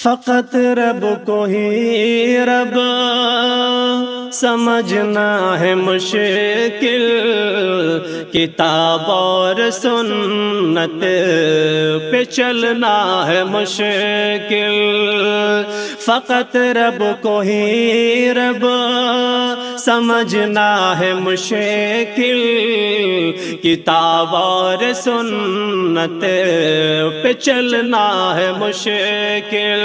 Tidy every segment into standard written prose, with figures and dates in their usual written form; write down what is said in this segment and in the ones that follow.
فقط رب کو ہی رب سمجھنا ہے مشکل، کتاب اور سنت پہ چلنا ہے مشکل۔ فقط رب کو ہی رب سمجھنا ہے مشکل، کتاب اور سنت پہ چلنا ہے مشکل۔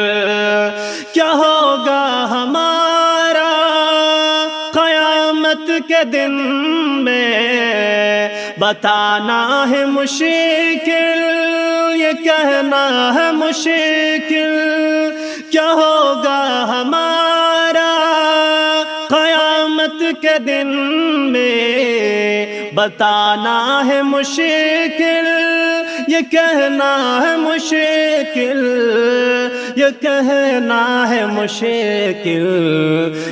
کیا ہوگا ہمارا قیامت کے دن میں بتانا ہے مشکل، یہ کہنا ہے مشکل۔ کیا ہوگا ہمارا قیامت کے دن میں بتانا ہے مشکل، یہ کہنا ہے مشکل، یہ کہنا ہے مشکل۔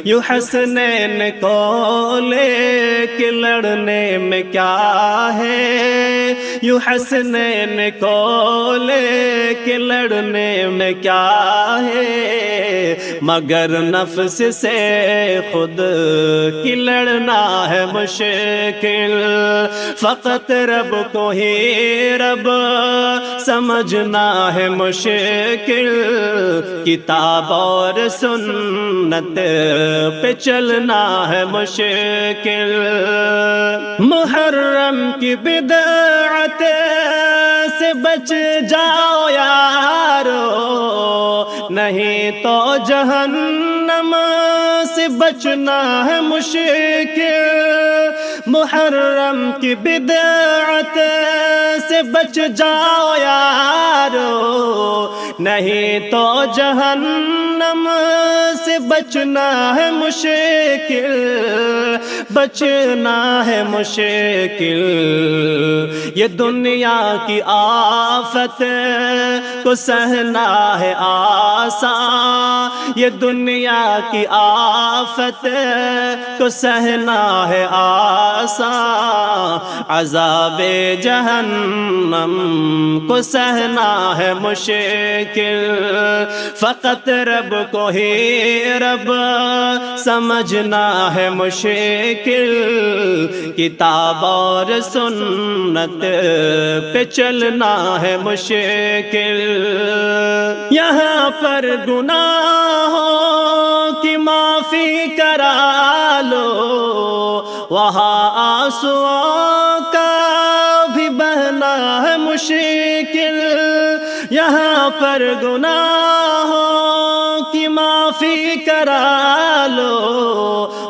یوں حسنین کو لے کے لڑنے میں کیا ہے، یوں حسنین کو لے کے لڑنے میں کیا ہے، مگر نفس سے خود کی لڑنا ہے مشکل۔ فقط رب کو ہی رب سمجھنا ہے مشکل، کتاب اور سنت پہ چلنا ہے مشکل۔ محرم کی بدعت سے بچ جاؤ یارو، نہیں تو جہنم سے بچنا ہے مشکل۔ محرم کی بدعت سے بچ جاؤ یارو، نہیں تو جہنم سے بچنا ہے مشکل، بچنا ہے مشکل۔ یہ دنیا کی آفت کو سہنا ہے آسان، یہ دنیا کی آفت کو سہنا ہے آسان، عذاب جہنم کو سہنا ہے مشکل۔ فقط رب کو ہی رب سمجھنا ہے مشکل، کتاب اور سنت پہ چلنا ہے مشکل۔ یہاں پر گناہوں کی معافی کرا لو، وہاں آنسوؤں کا بھی بہنا ہے مشکل۔ یہاں پر گناہوں کی معافی کرا لو،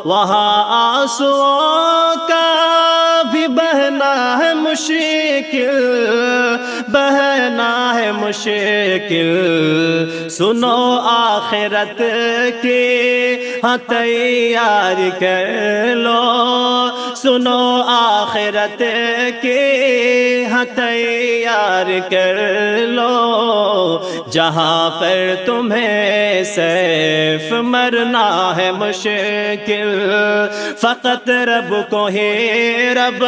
وہاں آنسوؤں کا بھی بہنا ہے مشکل، بہنا ہے مشکل۔ سنو آخرت کی ہاں تیار کر لو، سنو آخرت کی ہاں تیار کر لو، جہاں پر تمہیں سیف مرنا ہے مشکل۔ فقط رب کو ہی رب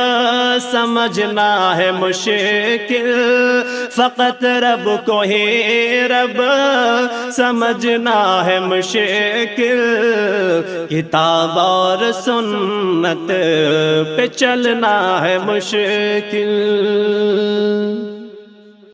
سمجھنا ہے مشکل، فقط رب کو ہی رب سمجھنا ہے مشکل، کتاب اور سنت پہ چلنا ہے مشکل۔